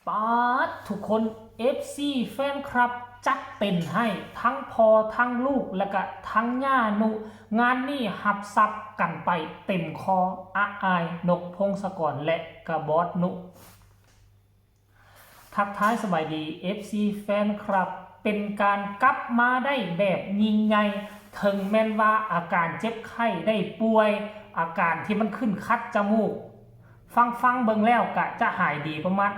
ป๊าดทุกคน FC แฟนคลับจัดเต็มให้ทั้งพอทั้งลูกและก็ทั้งย่านุงานนี้หับซับกันไปเต็มคออาอายนกพงศกรและกระบอสนุทักท้ายสบายดี FC แฟนคลับเป็นการกลับมาได้แบบยิ่งใหญ่ถึงแม้นว่าอาการเจ็บไข้ได้ป่วยอาการที่มันขึ้นคัดจมูกฟังเบิ่งแล้วก็จะหายดีประมาณ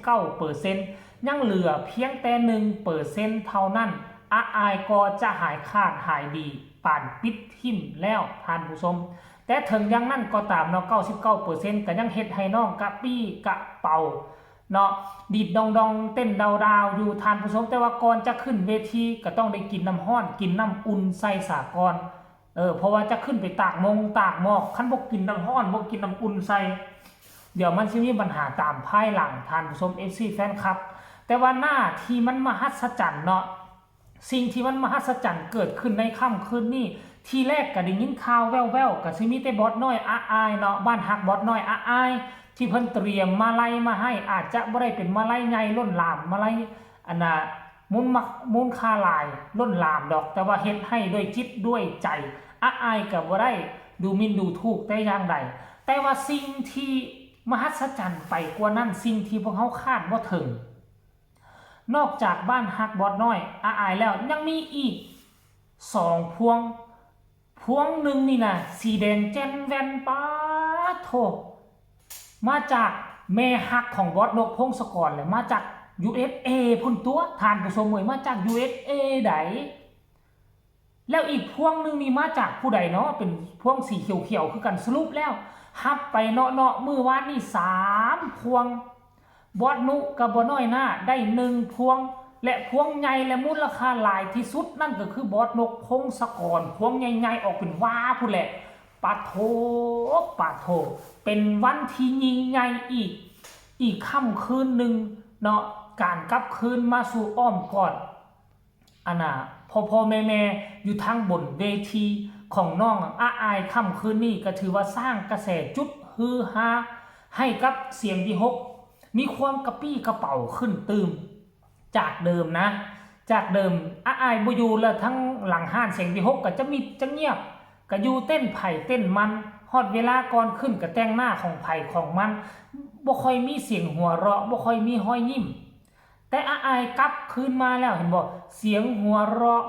99% ยังเหลือเพียงแต่ 1% เท่านั้นอาอายก็จะหายขาดหายดีป่านปิดทิ่มแล้วท่านผู้ชมแต่ถึงยังนั่นก็ตามเนาะ 99% ก็ยังเฮ็ดให้น้องกะปี้กะเป่าเนาะดีดดองเต้นดาวอยู่ท่านผู้ชมแต่ว่าก่อนจะขึ้นเวทีก็ต้องได้กินน้ำร้อนกินน้ำอุ่นใส่สากรเพราะว่าจะขึ้นไปตากหมอกคันบ่กินน้ำร้อนบ่กินน้ำอุ่นใส่เดี๋ยวมันสิมีปัญหาตามภายหลังท่านผู้ชม FC แฟนคลับแต่ว่าหน้าที่มันมหัศจรรย์เนาะสิ่งที่มันมหัศจรรย์เกิดขึ้นในค่ำคืนนี้ทีแรกก็ได้ยินข่าวแว่วๆก็สิมีแต่บอสน้อยอาอายเนาะบ้านฮักบอสน้อยอาอายที่เพิ่นเตรียมมาลัยมาให้อาจจะบ่ได้เป็นมาลัยใหญ่ล้นหลามมาลัยอันน่ะมูลค่าหลายล้นหลามดอกแต่ว่าเฮ็ดให้ด้วยจิตด้วยใจอาอายก็บ่ได้ดูหมิ่นดูถูกแต่อย่างใดแต่ว่าสิ่งที่มหัศจรรย์ไปกว่านั้นสิ่งที่พวกเขาคาดบ่ถึงนอกจากบ้านฮักบอสน้อยอาอายแล้วยังมีอีก2พวงหนึ่งนี่นะสีแดงแจ่นแว่นป้าโถมาจากแม่ฮักของบอสนกพงศกรเลยมาจาก USA พุ่นตัวทานผู้ชมเอ่ยมาจาก USA ไดแล้วอีกพวงหนึ่งนี่มาจากผู้ใดเนาะเป็นพวงสีเขียวๆคือกันสรุปแล้วฮับไปเนาะมื้อวานนี่3พวงบอสนุกับบอสน้อยหน้าได้1พวงและพวงใหญ่และมูลค่าหลายที่สุดนั่นก็คือบอสนกพงศกรพวงใหญ่ๆออกเป็นว้าพุ่นแหละปะโถเป็นวันที่ยิ่งใหญ่อีกค่ำคืนหนึ่งเนาะการกลับคืนมาสู่อ้อมกอดอันน่ะพ่อแม่อยู่ทางบนเวทีของน้องอาอายค่ำคืนนี้ก็ถือว่าสร้างกระแสจุดฮือฮาให้กับเสียงดีฮกมีความกระปี้กระเป๋าขึ้นตื่มจากเดิมนะจากเดิมอาอายบ่อยู่แล้วทั้งหลังห้านเสียงดีฮกก็จะเงียบก็อยู่เต้นไผ่เต้นมันฮอดเวลาก่อนขึ้นก็แต่งหน้าของไผ่ของมันบ่ค่อยมีเสียงหัวเราะบ่ค่อยมีห้อยยิ้มแต่อาอายกลับคืนมาแล้วเห็นบ่เสียงหัวเราะ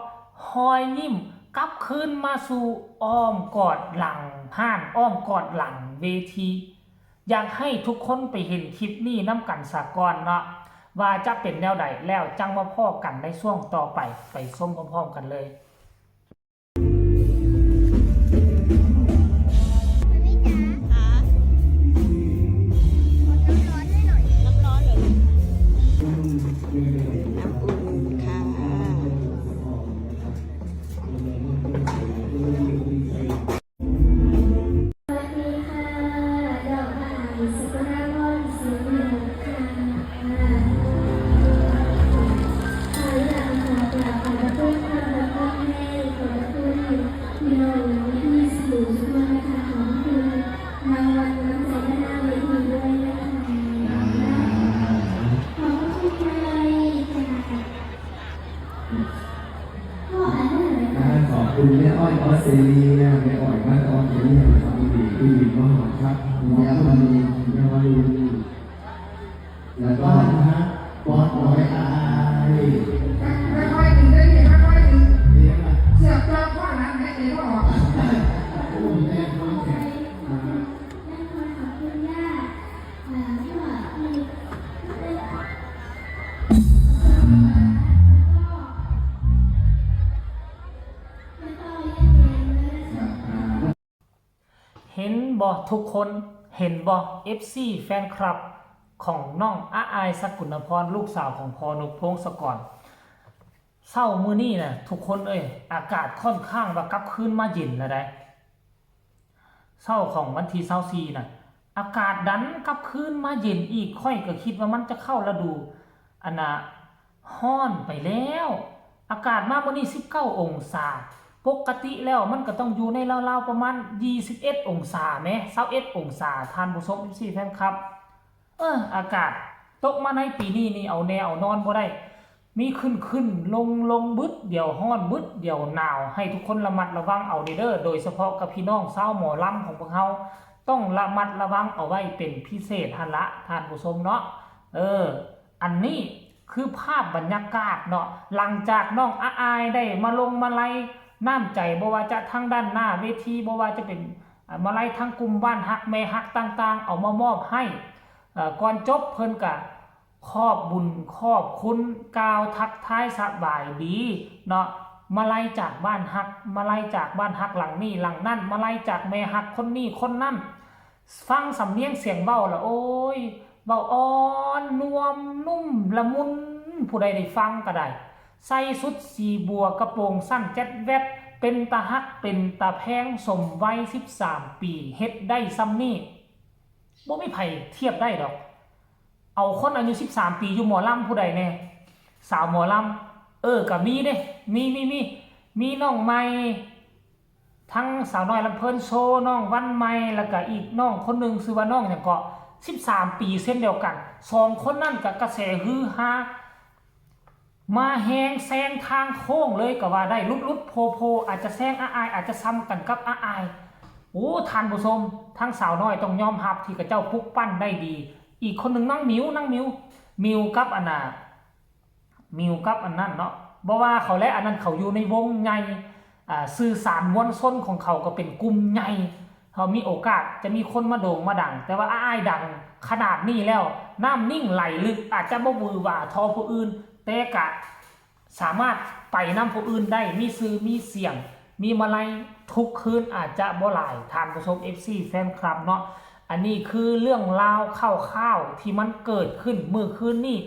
ห้อยยิ้มกลับคืนมาสู่อ้อมกอดหลังห้านอ้อมกอดหลังเวทีอยากให้ทุกคนไปเห็นคลิปนี้น้ำกันสากอนเนาะว่าจะเป็นแนวใดแล้วจังมาพ่อกันในช่วงต่อไปส้มพร้อมๆกันเลยคุณแม่อ้อยออสเตรเลียแม่อ้อยบ้านออสเตรเลียทำดีคุณหญิงมากครับแม่มาดีแม่มาดีแล้วก็นะบอสน้อยอายไม่ค่อยดีได้ดีไม่ค่อยดีเสียบจอพ่อนั้นไม่ดีก็ออกแม่น้องแข็งเห็นบ่ทุกคนเห็นบ่ FC แฟนคลับของน้องอาอายสกุลพรลูกสาวของพอนกพงศกรเศร้ามื้อนี้นะทุกคนอากาศค่อนข้างว่ากลับคืนมาเย็นแล้วได้เศร้าของวันที่24น่ะอากาศดันกลับคืนมาเย็นอีกค่อยก็คิดว่ามันจะเข้าฤดูอันน่ะร้อนไปแล้วอากาศมามื้อนี้19องศาปกติแล้วมันก็ต้องอยู่ในราวๆประมาณ21องศาแม้21องศาท่านผู้ชม FC แฟนครับอากาศ ตกมาในปีนี้นี่เอาแนวเอานอนบ่ได้มีขึ้นลงบึดเดี๋ยวฮ้อนบึดเดี๋ยวหนาวให้ทุกคนระมัดระวังเอาเด้อโดยเฉพาะกับพี่น้องชาวหมอลำของพวกเฮาต้องระมัดระวังเอาไว้เป็นพิเศษหั่นละท่านผู้ชมเนาะอันนี้คือภาพบรรยากาศเนาะหลังจากน้องอายได้มาลงมาลัยน้ำใจบ่ว่าจะทางด้านหน้าเวทีบ่ว่าจะเป็นมาลัยทางกลุ่มบ้านฮักแม่ฮักต่างๆเอามามอบให้ก่อนจบเพิ่นก็ขอบบุญขอบคุณกล่าวทักทายสบายดีเนาะมาลัยจากบ้านฮักมาลัยจากบ้านฮักหลังนี้หลังนั่นมาลัยจากแม่ฮักคนนี้คนนั่นฟังสำเนียงเสียงเบ้าละโอ้ยเบาอ่อนนวมนุ่มละมุนผู้ใดได้ฟังก็ได้ใส่สุดสีบัวกระโปรงสั้นแจ็ดแวดเป็นตาฮักเป็นตาแพงสมวัย13 ปีเฮ็ดได้ซ้ำนี่บ่มีไผเทียบได้ดอกเอาคนอายุ13 ปีอยู่หมอลำผู้ใดแน่สาวหมอลำก็มีเด้มีน้องใหม่ทั้งสาวน้อยลำเพิ่นโชว์น้องวันใหม่แล้วก็อีกน้องคนนึงชื่อว่าน้องหยังก็13 ปีเช่นเดียวกัน2คนนั่นกับกระแสฮือฮามาแหงแซงทางโค้งเลยก็ว่าได้ลุดโพอาจจะแซงอายอาจจะซ้ำกันกับอายโอ้ท่านผู้ชมทั้งสาวน้อยต้องยอมรับที่กับเจ้าพุกปั้นได้ดีอีกคนหนึ่งนั่งมิวกับอันน่ะมิวกับอันนั้นเนาะบ่ว่าเขาและอันนั้นเขาอยู่ในวงใหญ่สื่อสารมวลชนของเขาก็เป็นกลุ่มใหญ่เขามีโอกาสจะมีคนมาโด่งมาดังแต่ว่าอ้ายดังขนาดนี้แล้วน้ำนิ่งไหลลึกอาจจะบ่วือหวาทอผู้อื่นแต่กะสามารถไปน้ำผู้อื่นได้มีซื้อมีเสียงมีมาลัยทุกคืนอาจจะบ่หลายทานผู้ชม FC แฟนคลับเนาะอันนี้คือเรื่องราวข้าวที่มันเกิดขึ้นเมื่อคืนนี้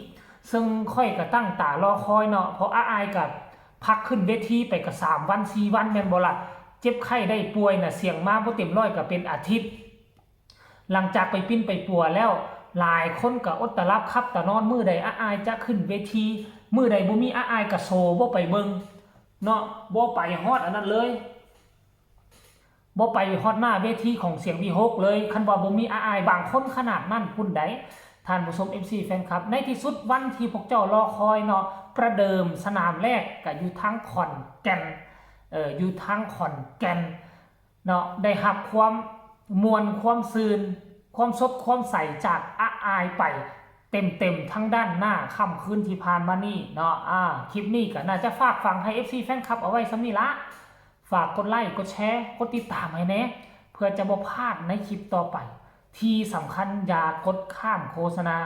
ซึ่งค่อยกระตั้งตารอคอยเนาะเพราะอ้ายกับพักขึ้นเวทีไปกับ3 วัน4 วันแม่นบ่ล่ะเจ็บไข้ได้ป่วยน่ะเสียงมาบ่เต็มร้อยก็เป็นอาทิตย์หลังจากไปปิ้นไปปัวแล้วหลายคนก็อดตะรับครับแต่นอนมื้อใดอายจะขึ้นเวทีมื้อใดบ่มีอายก็โซบ่ไปเบิ่งเนาะบ่ไปฮอดอันนั้นเลยบ่ไปฮอดหน้าเวทีของเสียงวิหกเลยคันว่าบ่มีอายบางคนขนาดนั้นพุ่นใดท่านผู้ชม FC แฟนคลับในที่สุดวันที่พวกเจ้ารอคอยเนาะประเดิมสนามแรกก็อยู่ทางขอนแก่นอยู่ทางขอนแก่นเนาะได้รับความมวลความซืนความสดความใสจากอายไปเต็มทั้งด้านหน้าค่ำคืนที่ผ่านมานี่เนาะคลิปนี้ก็น่าจะฝากฟังให้ FC แฟนคลับเอาไว้สำนี้ละฝากกดไลค์กดแชร์กดติดตามให้แน่เพื่อจะบ่พลาดในคลิปต่อไปที่สำคัญอย่ากดข้ามโฆษณา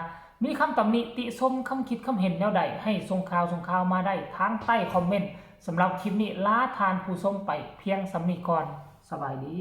มีคำตำหนิติชมคำคิดคำเห็นแนวใดให้ส่งข่าวมาได้ทางใต้คอมเมนต์สำหรับคลิปนี้ลาทานผู้ชมไปเพียงสำนี้ก่อนสบายดี